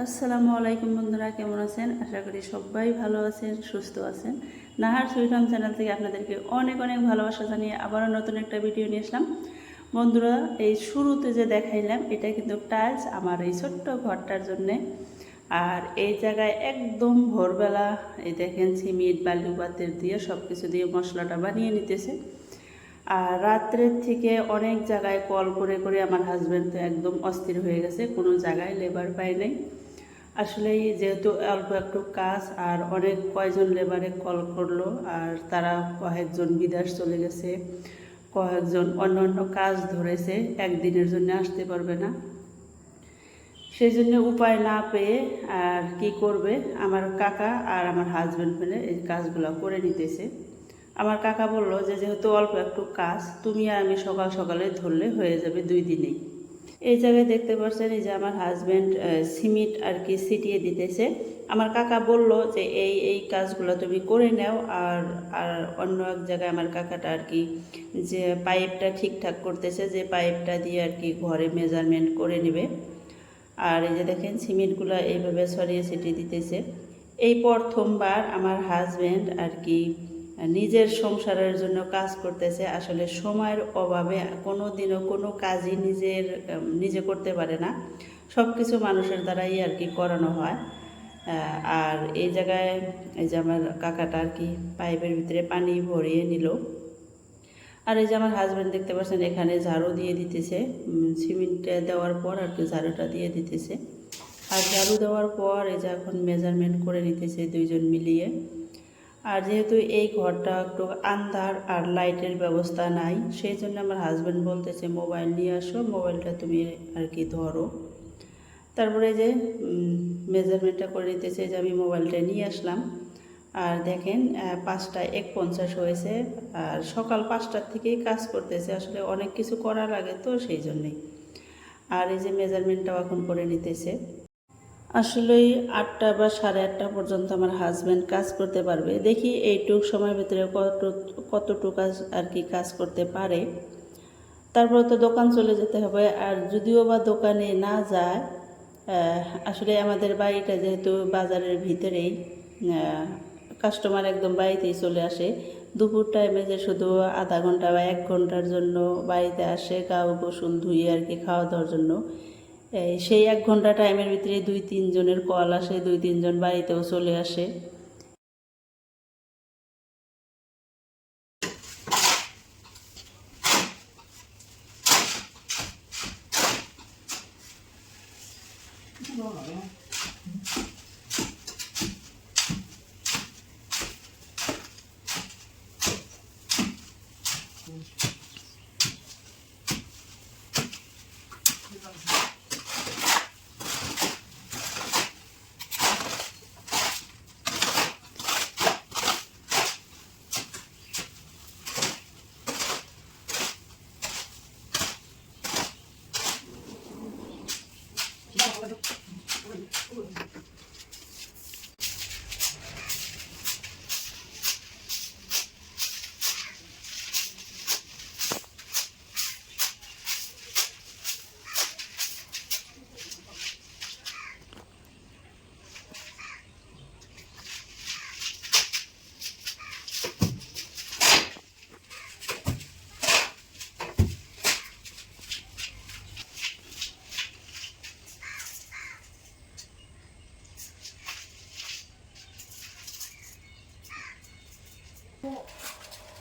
আসসালামু আলাইকুম বন্ধুরা, কেমন আছেন? আশা করি সবাই ভালো আছেন, সুস্থ আছেন। নাহার সুইট হোম চ্যানেল থেকে আপনাদেরকে অনেক অনেক ভালোবাসা জানিয়ে আবারও নতুন একটা ভিডিও নিয়ে আসলাম। বন্ধুরা, এই শুরুতে যে দেখাইলাম এটা কিন্তু টাইলস আমার এই ছোট্ট ঘরটার জন্যে। আর এই জায়গায় একদম ভোরবেলা এই দেখেন সিমেন্ট বালু পাতের দিয়ে সব কিছু দিয়ে মশলাটা বানিয়ে নিতেছে। আর রাত্রের থেকে অনেক জায়গায় কল করে করে আমার হাজব্যান্ড তো একদম অস্থির হয়ে গেছে, কোনো জায়গায় লেবার পায় নাই। আসলে যেহেতু অল্প একটু কাজ আর অনেক কয়জন লেবারে কল করলো, আর তারা কয়েকজন বিদেশ চলে গেছে, কয়েকজন অন্য অন্য কাজ ধরেছে, একদিনের জন্য আসতে পারবে না। সেই জন্য উপায় না পেয়ে আর কি করবে, আমার কাকা আর আমার হাজব্যান্ড মিলে এই কাজগুলো করে নিতেছে। আমার কাকা বলল যে যেহেতু অল্প একটু কাজ, তুমি আর আমি সকাল সকালে ধরলে হয়ে যাবে 2 দিনেই। এই জায়গায় দেখতে পাচ্ছেন এই যে আমার হাজব্যান্ড সিমেন্ট আর কি ছিটিয়ে দিতেছে। আমার কাকা বলল যে এই এই কাজগুলো তুমি করে নাও, আর আর অন্য এক জায়গায় আমার কাকাটা আর কি যে পাইপটা ঠিকঠাক করতেছে, যে পাইপটা দিয়ে আর কি ঘরে মেজারমেন্ট করে নেবে। আর এই যে দেখেন সিমেন্টগুলো এইভাবে ছড়িয়ে ছিটিয়ে দিতেছে। এই প্রথমবার আমার হাজব্যান্ড আর কি নিজের সংসারের জন্য কাজ করতেছে। আসলে সময়ের অভাবে কোনো দিনও কোনো কাজই নিজে করতে পারে না, সব কিছু মানুষের দ্বারাই আর কি করানো হয়। আর এই জায়গায় এই যে আমার কাকাটা আর কি পাইপের ভিতরে পানি ভরিয়ে নিল। আর এই যে আমার হাজব্যান্ড দেখতে পাচ্ছেন এখানে ঝাড়ু দিয়ে দিতেছে, সিমেন্ট দেওয়ার পর আর কি ঝাড়ুটা দিয়ে দিতেছে। আর ঝাড়ু দেওয়ার পর এই যে এখন মেজারমেন্ট করে নিতেছে দুইজন মিলিয়ে। আর যেহেতু এই ঘরটা একটু আন্ধার আর লাইটের ব্যবস্থা নাই, সেই জন্য আমার হাজব্যান্ড বলতেছে মোবাইল নিয়ে আসো, মোবাইলটা তুমি আর কি ধরো। তারপরে যে মেজারমেন্টটা করে নিতেছে, যে আমি মোবাইলটা নিয়ে আসলাম। আর দেখেন 5:51 হয়েছে। আর সকাল 5টার থেকেই কাজ করতেছে, আসলে অনেক কিছু করা লাগে তো সেই জন্যেই। আর এই যে মেজারমেন্টটাও এখন করে নিতেছে। আসলেই 8টা বা 8:30 পর্যন্ত আমার হাজব্যান্ড কাজ করতে পারবে। দেখি এইটুক সময়ের ভিতরে কতটুকু কাজ আর কি কাজ করতে পারে। তারপরে তো দোকান চলে যেতে হবে। আর যদিও বা দোকানে না যায়, আসলে আমাদের বাড়িটা যেহেতু বাজারের ভিতরেই, কাস্টমার একদম বাড়িতেই চলে আসে। দুপুর টাইমে যে শুধু আধা ঘন্টা বা 1 ঘন্টার জন্য বাড়িতে আসে গা গোসল ধুয়ে আর কি খাওয়া দাওয়ার জন্য, সেই 1 ঘন্টা টাইমের ভিতরে 2-3 জনের কল আসে, 2-3 জন বাড়িতেও চলে আসে।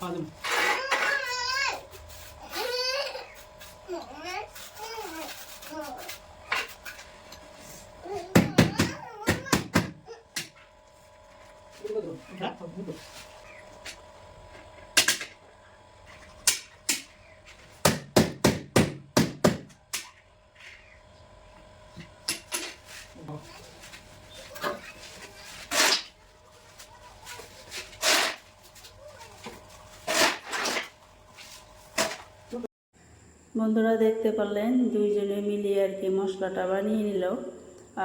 Hadi. Burada dur. Ha, burada. বন্ধুরা দেখতে পারলেন দুইজনে মিলিয়ে আর কি মশলাটা বানিয়ে নিল।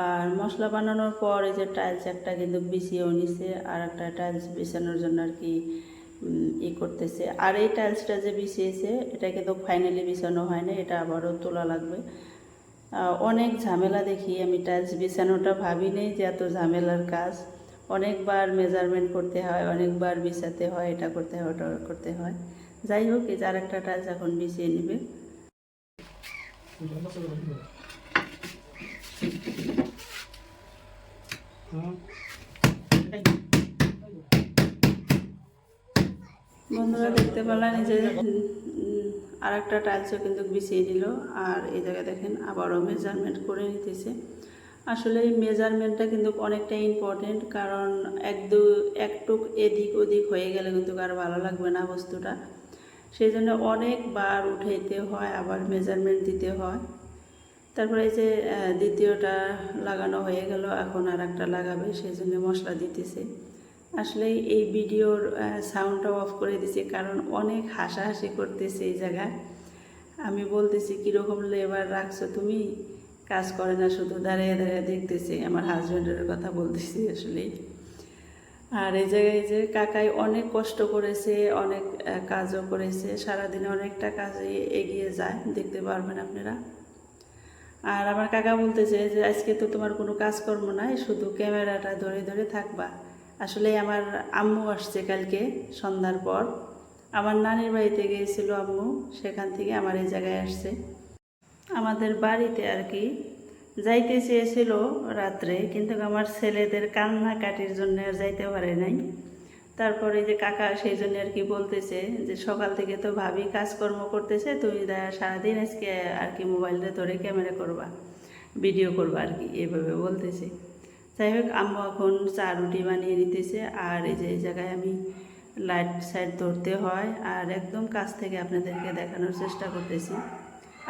আর মশলা বানানোর পর এই যে টাইলস একটা কিন্তু বিছিয়েও নিছে, আর একটা টাইলস বিছানোর জন্য আর কি করতেছে। আর এই টাইলসটা যে বিছিয়েছে এটা কিন্তু ফাইনালি বিছানো হয় না, এটা আবারও তোলা লাগবে। অনেক ঝামেলা দেখি আমি। টাইলস বিছানোটা ভাবি নেই যে এত ঝামেলার কাজ। অনেকবার মেজারমেন্ট করতে হয়, অনেকবার বিছাতে হয়, এটা করতে হয়, ওটা করতে হয়। যাই হোক, এই যে আরেকটা টাইলস এখন বিছিয়ে নেবে। বন্ধুরা দেখতে পেলেন যে আর একটা টাইলসও কিন্তু বিছিয়ে নিল। আর এই জায়গায় দেখেন আবারও মেজারমেন্ট করে নিতেছে। আসলে এই মেজারমেন্টটা কিন্তু অনেকটা ইম্পর্টেন্ট, কারণ একটুক এদিক ওদিক হয়ে গেলে কিন্তু আর ভালো লাগবে না বস্তুটা। সেই জন্য অনেকবার উঠাইতে হয়, আবার মেজারমেন্ট দিতে হয়। তারপরে এই যে দ্বিতীয়টা লাগানো হয়ে গেল, এখন আর একটা লাগাবে, সেই জন্য মশলা দিতেছে। আসলে এই ভিডিওর সাউন্ডটা অফ করে দিছি, কারণ অনেক হাসাহাসি করতেছে এই জায়গায়। আমি বলতেছি কীরকম লেবার রাখছো তুমি, কাজ করে না, শুধু দাঁড়িয়ে দাঁড়িয়ে দেখতেছি। আমার হাজব্যান্ডের কথা বলতেছি আসলে। আর এই জায়গায় যে কাকাই অনেক কষ্ট করেছে, অনেক কাজও করেছে, সারাদিনে অনেকটা কাজে এগিয়ে যায়, দেখতে পারবেন আপনারা। আর আমার কাকা বলতেছে যে আজকে তো তোমার কোনো কাজকর্ম নাই, শুধু ক্যামেরাটা ধরে ধরে থাকবা। আসলে আমার আম্মু আসছে কালকে সন্ধ্যার পর, আমার নানির বাড়িতে গিয়েছিল আম্মু, সেখান থেকে আমার এই জায়গায় আসছে আমাদের বাড়িতে আর কি। যাইতে চেয়েছিল রাত্রে, কিন্তু আমার ছেলেদের কান্নাকাটির জন্য আর যাইতে পারে নাই। তারপরে যে কাকা সেই জন্য আর কি বলতেছে যে সকাল থেকে তো ভাবি কাজকর্ম করতেছে, তুমি সারাদিন আজকে আর কি মোবাইলটা ধরে ক্যামেরা করবা, ভিডিও করবা আর কি, এভাবে বলতেছে। যাই হোক, আম্মু এখন চা রুটি বানিয়ে নিতেছে। আর এই যে এই জায়গায় আমি লাইট সাইড ধরতে হয়, আর একদম কাছ থেকে আপনাদেরকে দেখানোর চেষ্টা করতেছি।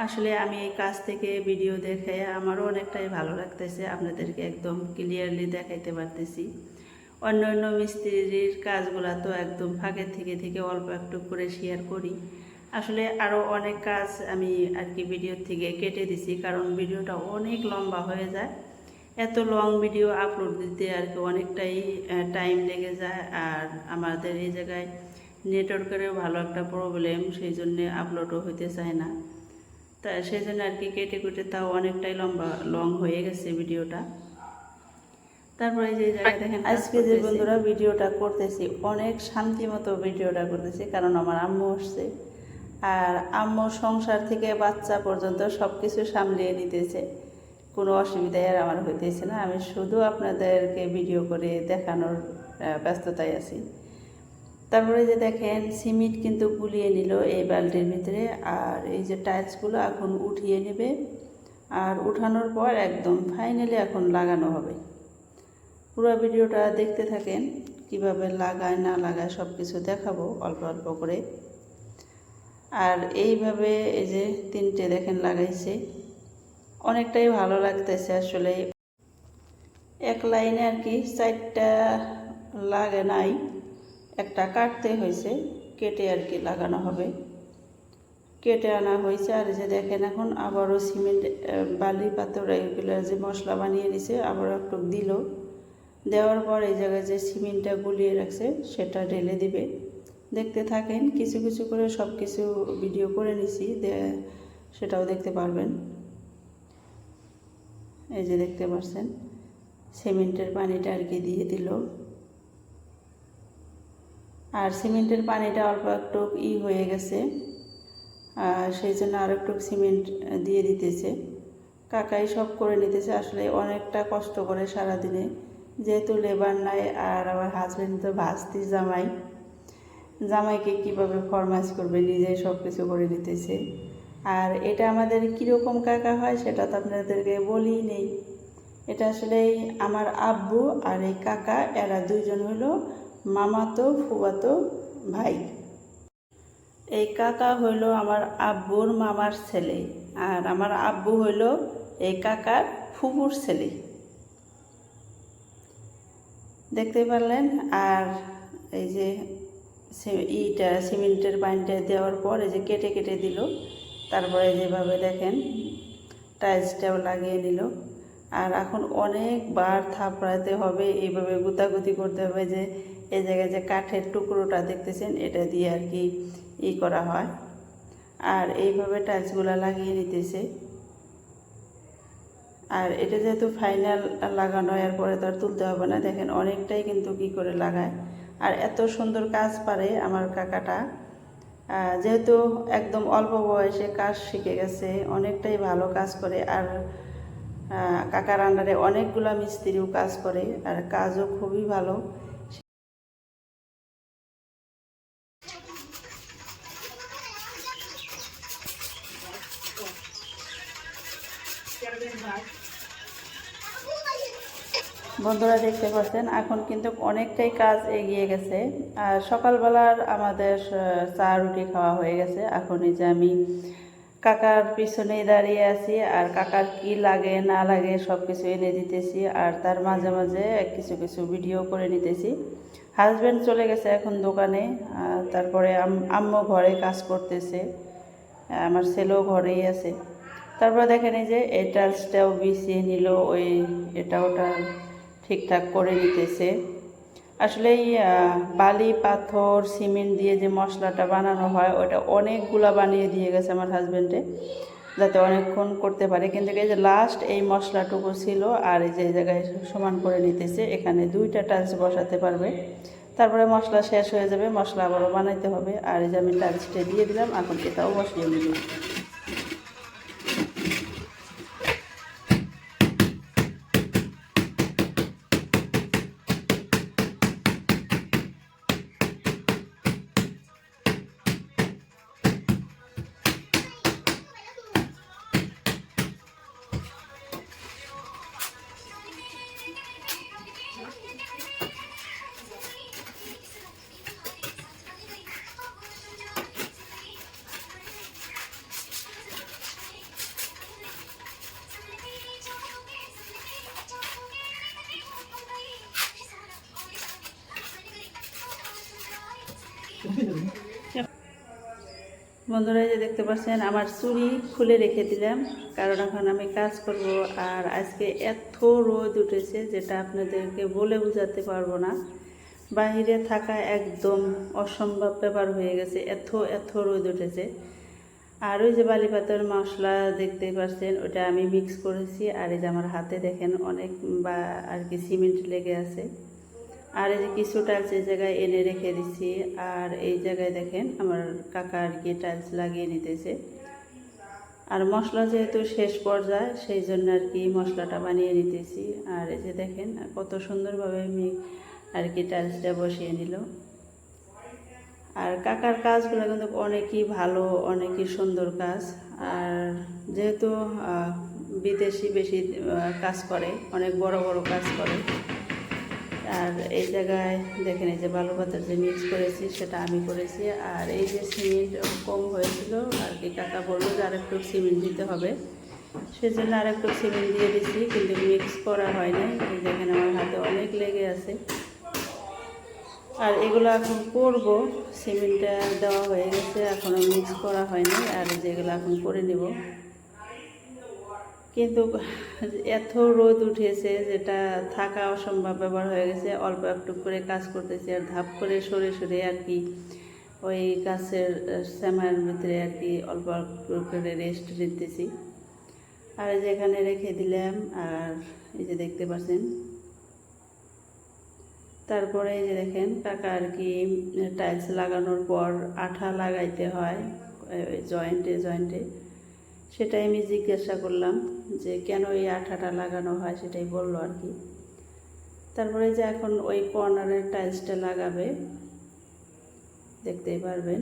আসলে আমি এই কাছ থেকে ভিডিও দেখে আমারও অনেকটাই ভালো লাগতেছে, আপনাদেরকে একদম ক্লিয়ারলি দেখাইতে পারতেছি। অন্য অন্য মিস্ত্রির কাজগুলো তো একদম ফাঁকের থেকে থেকে অল্প একটু করে শেয়ার করি। আসলে আরও অনেক কাজ আমি আর কি ভিডিওর থেকে কেটে দিছি, কারণ ভিডিওটা অনেক লম্বা হয়ে যায়। এত লং ভিডিও আপলোড দিতে আর কি অনেকটাই টাইম লেগে যায়। আর আমাদের এই জায়গায় নেটওয়ার্কেরও ভালো একটা প্রবলেম, সেই জন্যে আপলোডও হইতে চায় না। তা সেই জন্য আর কি কেটে কুটে তাও অনেকটাই লং হয়ে গেছে ভিডিওটা। তারপরে যে জায়গায় দেখেন আজকে যে বন্ধুরা ভিডিওটা করতেছি, অনেক শান্তি মতো ভিডিওটা করতেছি, কারণ আমার আম্মু আসছে। আর আম্মু সংসার থেকে বাচ্চা পর্যন্ত সব কিছু সামলিয়ে নিতেছে, কোনো অসুবিধাই আর আমার হইতেছে না। আমি শুধু আপনাদেরকে ভিডিও করে দেখানোর ব্যস্ততায় আছি। তারপরে যে দেখেন সিমেন্ট কিন্তু গুলিয়ে নিল এই বালতির ভিতরে। আর এই যে টাইলসগুলো এখন উঠিয়ে নেবে, আর উঠানোর পর একদম ফাইনালি এখন লাগানো হবে। পুরো ভিডিওটা দেখতে থাকেন, কিভাবে লাগায় না লাগায় সব কিছু দেখাবো অল্প অল্প করে। আর এইভাবে এই যে তিনটে দেখেন লাগাইছে, অনেকটাই ভালো লাগতেছে আসলে। এক লাইনে আর কি 4টা লাগে নাই, একটা কাটতে হয়েছে, কেটে আর কি লাগানো হবে, কেটে আনা হয়েছে। আর যে দেখেন এখন আবারও সিমেন্ট বালি পাথর এগুলো যে মশলা বানিয়ে নিছে আবারও একটু দিল। দেওয়ার পর এই জায়গায় যে সিমেন্টটা গুলিয়ে রাখছে সেটা ঢেলে দিবে। দেখতে থাকেন, কিছু কিছু করে সব কিছু ভিডিও করে নিছি, সেটাও দেখতে পারবেন। এই যে দেখতে পাচ্ছেন সিমেন্টের পানিটা আর কি দিয়ে দিল। আর সিমেন্টের পানিটা অল্প একটু হয়ে গেছে, আর সেই জন্য আর একটু সিমেন্ট দিয়ে দিতেছে। কাকাই সব করে নিতেছে। আসলে অনেকটা কষ্ট করে সারাদিনে, যেহেতু লেবার নাই। আর আমার হাজব্যান্ড তো ভাস্তি জামাইকে কীভাবে ফরমাইশ করবে, নিজেই সব কিছু করে নিতেছে। আর এটা আমাদের কীরকম কাকা হয় সেটা তো আপনাদেরকে বলেই নেই। এটা আসলে আমার আব্বু আর এই কাকা, এরা দুইজন হলো মামাতো ফুফাতো ভাই। এই কাকা হইল আমার আব্বুর মামার ছেলে, আর আমার আব্বু হইল এই কাকার ফুফুর ছেলে, দেখতে পারলেন। আর এই যে সিমেন্টের পানিটা দেওয়ার পর এই যে কেটে কেটে দিল। তারপরে যেভাবে দেখেন টাইলসটাও লাগিয়ে নিল। আর এখন অনেকবার থাপড়াতে হবে, এইভাবে গুতাগুতি করতে হবে। যে এই জায়গায় যে কাঠের টুকরোটা দেখতেছেন, এটা দিয়ে আর কি করা হয়। আর এইভাবে টাইলসগুলো লাগিয়ে নিতেছে। আর এটা যেহেতু ফাইনাল লাগানো, এরপরে তো আর তুলতে হবে না। দেখেন অনেকটাই কিন্তু কি করে লাগায়, আর এত সুন্দর কাজ পারে আমার কাকাটা। যেহেতু একদম অল্প বয়সে কাজ শিখে গেছে, অনেকটাই ভালো কাজ করে। আর কাকার আন্ডারে অনেকগুলা মিস্ত্রিও কাজ করে, আর কাজও খুবই ভালো। বন্ধুরা দেখতে পাচ্ছেন এখন কিন্তু অনেকটাই কাজ এগিয়ে গেছে। আর সকালবেলার আমাদের চা রুটি খাওয়া হয়ে গেছে। এখন এই যে আমি কাকার পিছনেই দাঁড়িয়ে আছি, আর কাকার কি লাগে না লাগে সব কিছু এনে দিতেছি, আর তার মাঝে মাঝে কিছু কিছু ভিডিও করে নিতেছি। হাজব্যান্ড চলে গেছে এখন দোকানে, তারপরে আম্মু ঘরে কাজ করতেছে, আমার ছেলেও ঘরেই আছে। তারপরে দেখেন এই যে এই টাইলসটাও বিছিয়ে নিল, ওই এটা ওটা ঠিকঠাক করে নিতেছে। আসলে এই বালি পাথর সিমেন্ট দিয়ে যে মশলাটা বানানো হয় ওটা অনেকগুলা বানিয়ে দিয়ে গেছে আমার হাজব্যান্ডে, যাতে অনেকক্ষণ করতে পারে। কিন্তু এই যে লাস্ট এই মশলাটুকু ছিল, আর এই যে জায়গায় সমান করে নিতেছে, এখানে 2টা টাইলস বসাতে পারবে। তারপরে মশলা শেষ হয়ে যাবে, মশলা আবারও বানাইতে হবে। আর এই যে আমি টাইলসটা দিয়ে দিলাম, এখন এটাও বসিয়ে নিব। বন্ধুরা এই যে দেখতে পাচ্ছেন আমার চুড়ি খুলে রেখে দিলাম, কারণ এখন আমি কাজ করব। আর আজকে এত রোদ উঠেছে যেটা আপনাদেরকে বলে বোঝাতে পারবো না। বাহিরে থাকা একদম অসম্ভব ব্যাপার হয়ে গেছে, এত এত রোদ উঠেছে। আর ওই যে বালি পাতার মশলা দেখতে পাচ্ছেন, ওটা আমি মিক্স করেছি। আর এই যে আমার হাতে দেখেন অনেক আর কি সিমেন্ট লেগে আছে। আর এই যে কিছু টাইলস এই জায়গায় এনে রেখে দিচ্ছি। আর এই জায়গায় দেখেন আমার কাকা আর কি টাইলস লাগিয়ে নিতেছে। আর মশলা যেহেতু শেষ পর্যায়ে, সেই জন্য আর কি মশলাটা বানিয়ে নিতেছি। আর এই যে দেখেন কত সুন্দরভাবে আমি আর কি টাইলসটা বসিয়ে নিল। আর কাকার কাজগুলো কিন্তু অনেকই ভালো, অনেকই সুন্দর কাজ। আর যেহেতু বিদেশি বেশি কাজ করে, অনেক বড় বড় কাজ করে। আর এই জায়গায় দেখেন এই যে বালু পাতার যে মিক্স করেছি সেটা আমি করেছি। আর এই যে সিমেন্ট কম হয়েছিল আর কি, কাকা বললো যে আরেকটু সিমেন্ট দিতে হবে, সেজন্য আরেকটু সিমেন্ট দিয়ে দিচ্ছি, কিন্তু মিক্স করা হয়নি। এই দেখেন আমার হাতে অনেক লেগে আছে। আর এগুলো এখন করব, সিমেন্টটা দেওয়া হয়ে গেছে, এখনও মিক্স করা হয়নি। আর যেগুলো এখন করে নেব, কিন্তু এত রোদ উঠেছে যেটা থাকা অসম্ভব ব্যাপার হয়ে গেছে। অল্প একটু করে কাজ করতেছি, আর ধাপ করে সরে সরে আর কি ওই গাছের শ্যামার ভিতরে আর কি অল্প অল্প করে রেস্ট নিতেছি। আর এই যে এখানে রেখে দিলাম। আর এই যে দেখতে পাচ্ছেন, তারপরে এই যে দেখেন কাকা আর কি টাইলস লাগানোর পর আঠা লাগাইতে হয় জয়েন্টে জয়েন্টে। সেটাই আমি জিজ্ঞাসা করলাম যে কেন এই আঠাটা লাগানো হয়, সেটাই বললো আর কি। তারপরে যে এখন ওই কর্নারের টাইলসটা লাগাবে, দেখতেই পারবেন।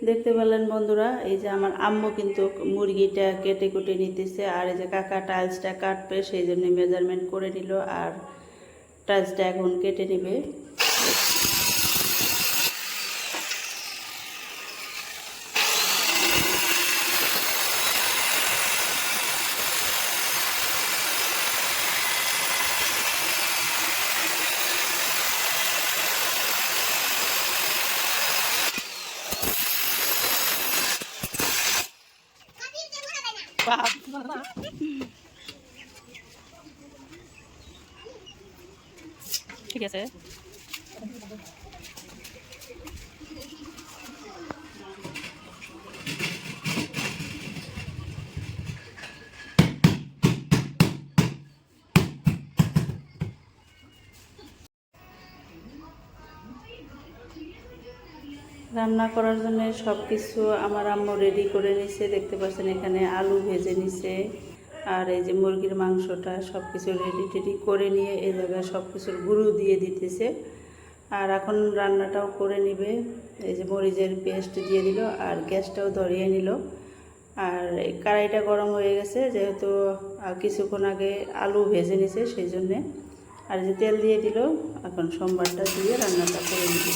দেখতে পেলেন বন্ধুরা, এই যে আমার আম্মু কিন্তু মুরগিটা কেটে কুটে নিতেছে, আর এই যে কাকা টাইলসটা কাটবে সেই জন্য মেজারমেন্ট করে নিল, আর টাইলসটা এখন কেটে নেবে। ঠিক আছে। রান্না করার জন্য সব কিছু আমার আম্মু রেডি করে নিছে। দেখতে পাচ্ছেন এখানে আলু ভেজে নিছে, আর এই যে মুরগির মাংসটা সব কিছু রেডি টেডি করে নিয়ে এই জায়গায় সব কিছুর গুঁড়ো দিয়ে দিতেছে। আর এখন রান্নাটাও করে নিবে। এই যে মরিচের পেস্ট দিয়ে দিল, আর গ্যাসটাও ধরিয়ে নিল। আর এই কড়াইটা গরম হয়ে গেছে, যেহেতু কিছুক্ষণ আগে আলু ভেজে নিছে সেই জন্যে। আর যে তেল দিয়ে দিল, এখন সোমবারটা দিয়ে রান্নাটা করে নিবে।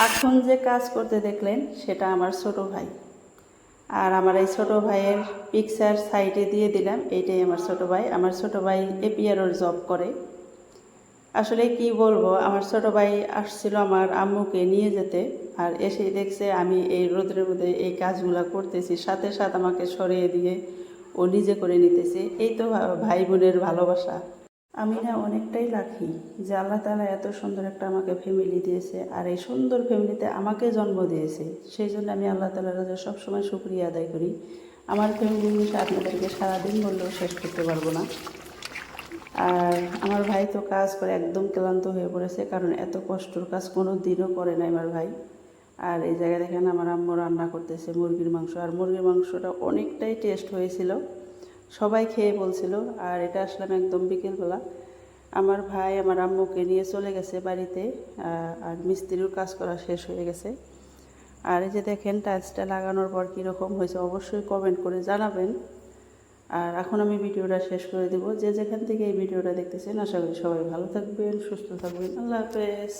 এখন যে কাজ করতে দেখলেন সেটা আমার ছোট ভাই। আর আমার এই ছোট ভাইয়ের পিকচার সাইডে দিয়ে দিলাম, এইটাই আমার ছোট ভাই। আমার ছোট ভাই এপিআরওর জব করে। আসলে কি বলবো, আমার ছোট ভাই আসছিল আমার আম্মুকে নিয়ে যেতে, আর এসে দেখছে আমি এই রোদের মধ্যে এই কাজগুলো করতেছি, সাথে সাথে আমাকে সরিয়ে দিয়ে ও নিজে করে নিতেছে। এই তো ভাই বোনের ভালোবাসা। আমি না অনেকটাই লাকি যে আল্লাহ তাআলা এত সুন্দর একটা আমাকে ফ্যামিলি দিয়েছে, আর এই সুন্দর ফ্যামিলিতে আমাকে জন্ম দিয়েছে। সেই জন্য আমি আল্লাহ তাআলার কাছে সবসময় শুকরিয়া আদায় করি। আমার ফ্যামিলির বিষয়ে আপনাদেরকে সারাদিন বললেও শেষ করতে পারবো না। আর আমার ভাই তো কাজ করে একদম ক্লান্ত হয়ে পড়েছে, কারণ এত কষ্টর কাজ কোনো দিনও করে নাই আমার ভাই। আর এই জায়গায় দেখেন আমার আম্মু রান্না করতেছে মুরগির মাংস, আর মুরগির মাংসটা অনেকটাই টেস্ট হয়েছিল, সবাই খেয়ে বলছিল। আর এটা আসলাম একদম বিকেলবেলা। আমার ভাই আমার আম্মুকে নিয়ে চলে গেছে বাড়িতে, আর মিস্ত্রির কাজ করা শেষ হয়ে গেছে। আর এই যে দেখেন টাইলসটা লাগানোর পর কীরকম হয়েছে অবশ্যই কমেন্ট করে জানাবেন। আর এখন আমি ভিডিওটা শেষ করে দেব। যে যেখান থেকে এই ভিডিওটা দেখতেছেন আশা করি সবাই ভালো থাকবেন, সুস্থ থাকবেন। আল্লাহ হাফেজ।